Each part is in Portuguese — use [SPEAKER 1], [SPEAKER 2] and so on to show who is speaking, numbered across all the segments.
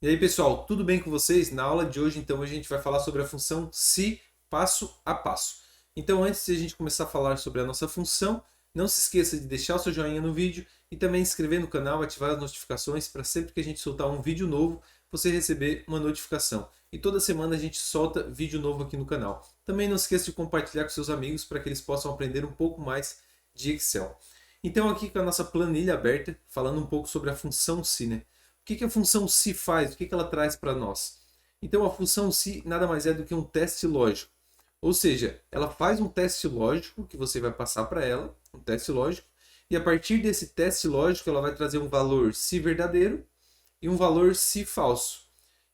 [SPEAKER 1] E aí, pessoal, tudo bem com vocês? Na aula de hoje, então, a gente vai falar sobre a função se passo a passo. Então, antes de a gente começar a falar sobre a nossa função, não se esqueça de deixar o seu joinha no vídeo e também se inscrever no canal, ativar as notificações para sempre que a gente soltar um vídeo novo, você receber uma notificação. E toda semana a gente solta vídeo novo aqui no canal. Também não se esqueça de compartilhar com seus amigos para que eles possam aprender um pouco mais de Excel. Então, aqui com a nossa planilha aberta, falando um pouco sobre a função se, né? O que a função se faz? O que ela traz para nós? Então, a função se nada mais é do que um teste lógico. Ou seja, ela faz um teste lógico que você vai passar para ela, um teste lógico, e a partir desse teste lógico ela vai trazer um valor se verdadeiro e um valor se falso.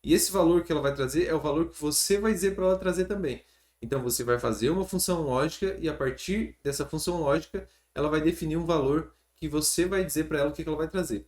[SPEAKER 1] E esse valor que ela vai trazer é o valor que você vai dizer para ela trazer também. Então você vai fazer uma função lógica e a partir dessa função lógica ela vai definir um valor que você vai dizer para ela o que ela vai trazer.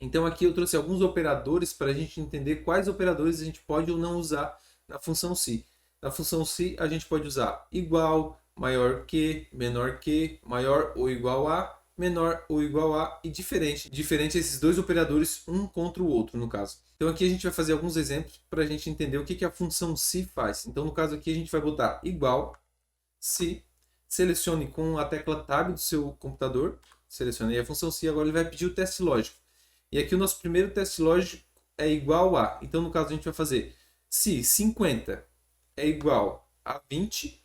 [SPEAKER 1] Então aqui eu trouxe alguns operadores para a gente entender quais operadores a gente pode ou não usar na função se. Na função se a gente pode usar igual, maior que, menor que, maior ou igual a, menor ou igual a e diferente. Diferente esses dois operadores um contra o outro no caso. Então aqui a gente vai fazer alguns exemplos para a gente entender o que a função se faz. Então no caso aqui a gente vai botar igual, se, selecione com a tecla Tab do seu computador, selecione aí a função se, agora ele vai pedir o teste lógico. E aqui o nosso primeiro teste lógico é igual a. Então, no caso, a gente vai fazer se 50 é igual a 20,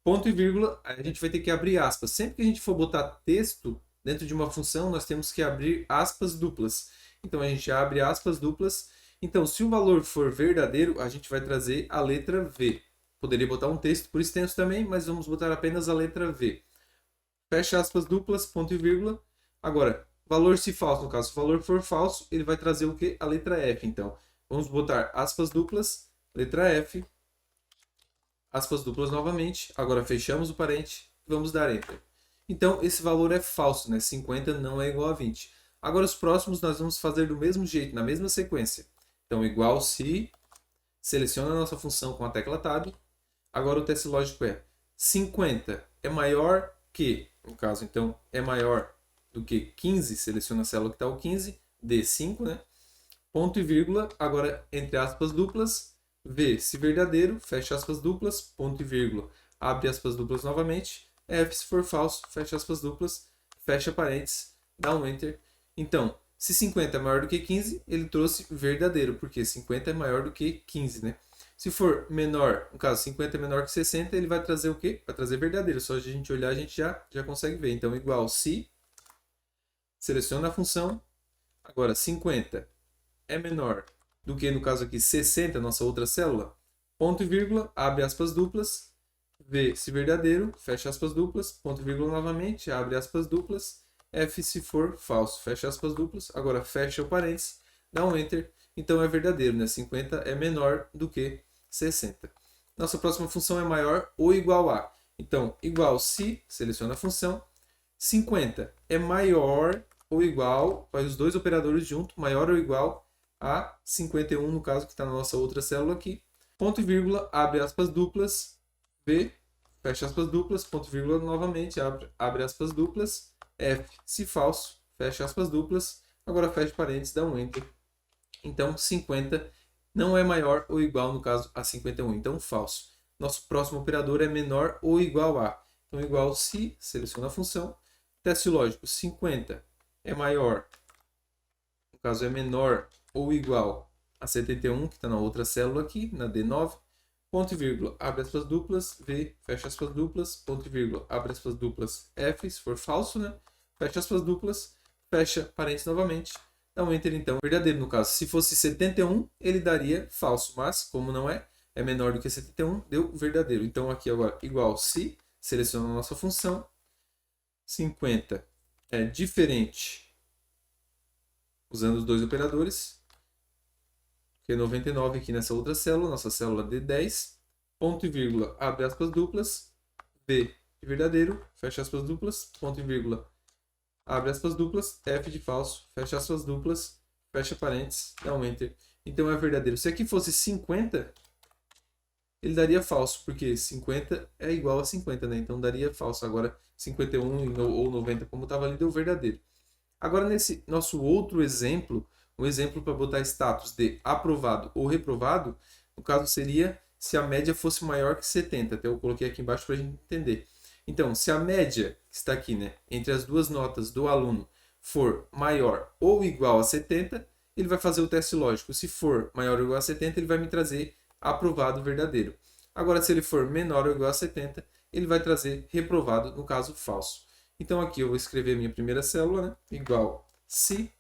[SPEAKER 1] ponto e vírgula, a gente vai ter que abrir aspas. Sempre que a gente for botar texto dentro de uma função, nós temos que abrir aspas duplas. Então, a gente abre aspas duplas. Então, se o valor for verdadeiro, a gente vai trazer a letra V. Poderia botar um texto por extenso também, mas vamos botar apenas a letra V. Fecha aspas duplas, ponto e vírgula. Agora, valor se falso, no caso, se o valor for falso, ele vai trazer o que? A letra F. Então, vamos botar aspas duplas, letra F, aspas duplas novamente. Agora fechamos o parente e vamos dar Enter. Então, esse valor é falso, né? 50 não é igual a 20. Agora, os próximos nós vamos fazer do mesmo jeito, na mesma sequência. Então, igual se, seleciona a nossa função com a tecla Tab. Agora, o teste lógico é 50 é maior que, no caso, então, é maior do que 15, seleciona a célula que está o 15, D5, né? Ponto e vírgula, agora entre aspas duplas, V se verdadeiro, fecha aspas duplas, ponto e vírgula, abre aspas duplas novamente, F se for falso, fecha aspas duplas, fecha parênteses, dá um Enter. Então, se 50 é maior do que 15, ele trouxe verdadeiro, porque 50 é maior do que 15, né? Se for menor, no caso 50 é menor que 60, ele vai trazer o quê? Vai trazer verdadeiro. Só a gente olhar, a gente já consegue ver. Então, igual se, seleciona a função. Agora, 50 é menor do que, no caso aqui, 60, nossa outra célula. Ponto e vírgula, abre aspas duplas, V se verdadeiro, fecha aspas duplas, ponto e vírgula novamente, abre aspas duplas, F se for falso, fecha aspas duplas. Agora, fecha o parênteses, dá um Enter. Então, é verdadeiro, né? 50 é menor do que 60. Nossa próxima função é maior ou igual a. Então, igual se, seleciona a função. 50 é maior ou igual, faz os dois operadores junto, maior ou igual a 51, no caso que está na nossa outra célula aqui. Ponto e vírgula, abre aspas duplas, V, fecha aspas duplas, ponto e vírgula novamente, abre aspas duplas, F, se falso, fecha aspas duplas, agora fecha parênteses, dá um Enter. Então, 50 não é maior ou igual, no caso, a 51. Então, falso. Nosso próximo operador é menor ou igual a. Então, igual se, seleciona a função. Teste lógico, 50 é maior, no caso é menor ou igual a 71, que está na outra célula aqui, na D9. Ponto e vírgula, abre aspas duplas, V, fecha aspas duplas, ponto e vírgula, abre aspas duplas, F, se for falso, né? Fecha aspas duplas, fecha parênteses novamente, dá um Enter então, verdadeiro no caso. Se fosse 71, ele daria falso, mas como não é, é menor do que 71, deu verdadeiro. Então aqui agora, igual se, seleciona a nossa função, 50 é diferente, usando os dois operadores, que é 99 aqui nessa outra célula, nossa célula D10, ponto e vírgula, abre aspas duplas, V de verdadeiro, fecha aspas duplas, ponto e vírgula, abre aspas duplas, F de falso, fecha aspas duplas, fecha parênteses, dá um Enter. Então é verdadeiro. Se aqui fosse 50, ele daria falso, porque 50 é igual a 50, né? Então daria falso. Agora 51 ou 90, como estava ali, deu verdadeiro. Agora nesse nosso outro exemplo, um exemplo para botar status de aprovado ou reprovado, no caso seria se a média fosse maior que 70. Até eu coloquei aqui embaixo para a gente entender. Então, se a média que está aqui, né, entre as duas notas do aluno for maior ou igual a 70, ele vai fazer o teste lógico. Se for maior ou igual a 70, ele vai me trazer aprovado verdadeiro. Agora, se ele for menor ou igual a 70, ele vai trazer reprovado, no caso falso. Então aqui eu vou escrever minha primeira célula, né, igual se,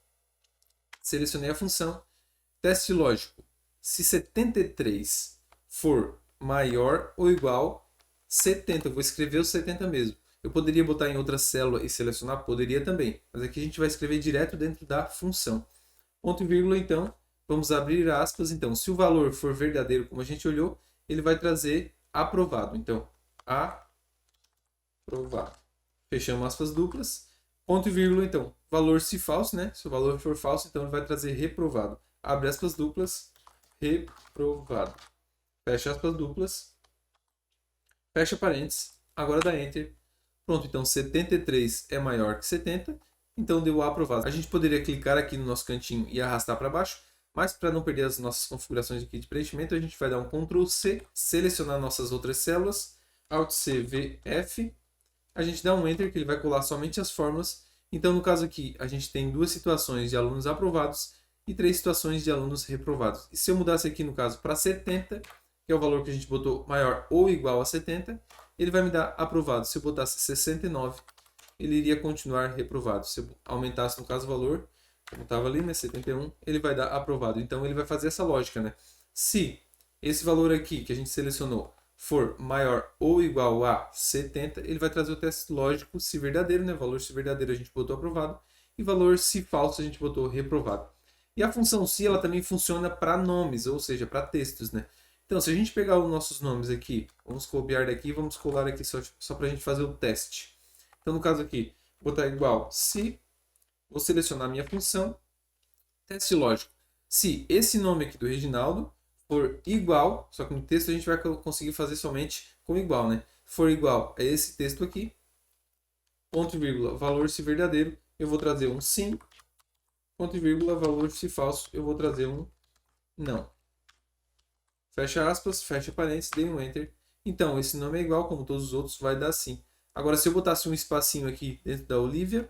[SPEAKER 1] selecionei a função, teste lógico, se 73 for maior ou igual a 70, eu vou escrever o 70 mesmo. Eu poderia botar em outra célula e selecionar? Poderia também, mas aqui a gente vai escrever direto dentro da função. Ponto e vírgula, então, vamos abrir aspas. Então, se o valor for verdadeiro, como a gente olhou, ele vai trazer aprovado. Então, aprovado. Fechamos aspas duplas. Ponto e vírgula, então, valor se falso, né? Se o valor for falso, então ele vai trazer reprovado. Abre aspas duplas, reprovado. Fecha aspas duplas, fecha parênteses, agora dá Enter. Pronto, então 73 é maior que 70, então deu aprovado. A gente poderia clicar aqui no nosso cantinho e arrastar para baixo, mas para não perder as nossas configurações aqui de preenchimento, a gente vai dar um Ctrl C, selecionar nossas outras células, Alt C, V, F, a gente dá um Enter que ele vai colar somente as fórmulas. Então no caso aqui, a gente tem duas situações de alunos aprovados e 3 situações de alunos reprovados. E se eu mudasse aqui no caso para 70, que é o valor que a gente botou maior ou igual a 70, ele vai me dar aprovado. Se eu botasse 69, ele iria continuar reprovado. Se eu aumentasse, no caso, o valor, como estava ali, né, 71, ele vai dar aprovado. Então, ele vai fazer essa lógica, né? Se esse valor aqui que a gente selecionou for maior ou igual a 70, ele vai trazer o teste lógico se verdadeiro, né? Valor se verdadeiro a gente botou aprovado e valor se falso a gente botou reprovado. E a função se ela também funciona para nomes, ou seja, para textos, né? Então, se a gente pegar os nossos nomes aqui, vamos copiar daqui e vamos colar aqui só para a gente fazer o teste. Então, no caso aqui, vou botar igual se, vou selecionar a minha função, teste lógico. Se esse nome aqui do Reginaldo for igual, só que no texto a gente vai conseguir fazer somente com igual, né? For igual a esse texto aqui, ponto e vírgula, valor se verdadeiro, eu vou trazer um sim, ponto e vírgula, valor se falso, eu vou trazer um não. Fecha aspas, fecha parênteses, dei um Enter. Então, esse nome é igual, como todos os outros, vai dar sim. Agora, se eu botasse um espacinho aqui dentro da Olivia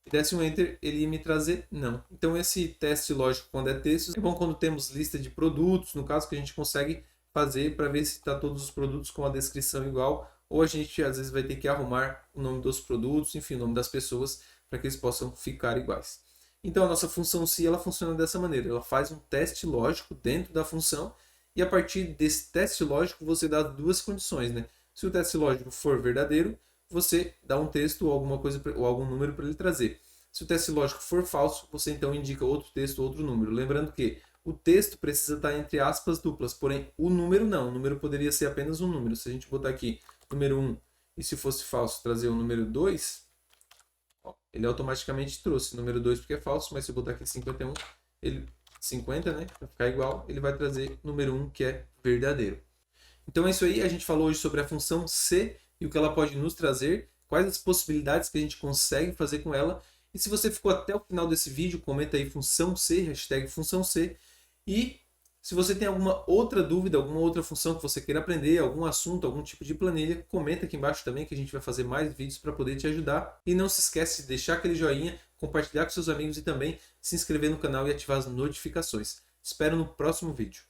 [SPEAKER 1] e desse um Enter, ele ia me trazer não. Então, esse teste lógico quando é texto é bom quando temos lista de produtos, no caso que a gente consegue fazer para ver se está todos os produtos com a descrição igual, ou a gente às vezes vai ter que arrumar o nome dos produtos, enfim, o nome das pessoas, para que eles possam ficar iguais. Então, a nossa função se ela funciona dessa maneira. Ela faz um teste lógico dentro da função e a partir desse teste lógico você dá duas condições, né? Se o teste lógico for verdadeiro, você dá um texto ou alguma coisa ou algum número para ele trazer. Se o teste lógico for falso, você então indica outro texto ou outro número. Lembrando que o texto precisa estar entre aspas duplas, porém o número não. O número poderia ser apenas um número. Se a gente botar aqui número 1 e se fosse falso trazer o número 2, ele automaticamente trouxe número 2 porque é falso, mas se eu botar aqui 51, ele 50, né, para ficar igual, ele vai trazer número 1 que é verdadeiro. Então é isso aí, a gente falou hoje sobre a função se e o que ela pode nos trazer, quais as possibilidades que a gente consegue fazer com ela. E se você ficou até o final desse vídeo, comenta aí função C, hashtag função C. E se você tem alguma outra dúvida, alguma outra função que você queira aprender, algum assunto, algum tipo de planilha, comenta aqui embaixo também que a gente vai fazer mais vídeos para poder te ajudar. E não se esquece de deixar aquele joinha, compartilhar com seus amigos e também se inscrever no canal e ativar as notificações. Espero no próximo vídeo.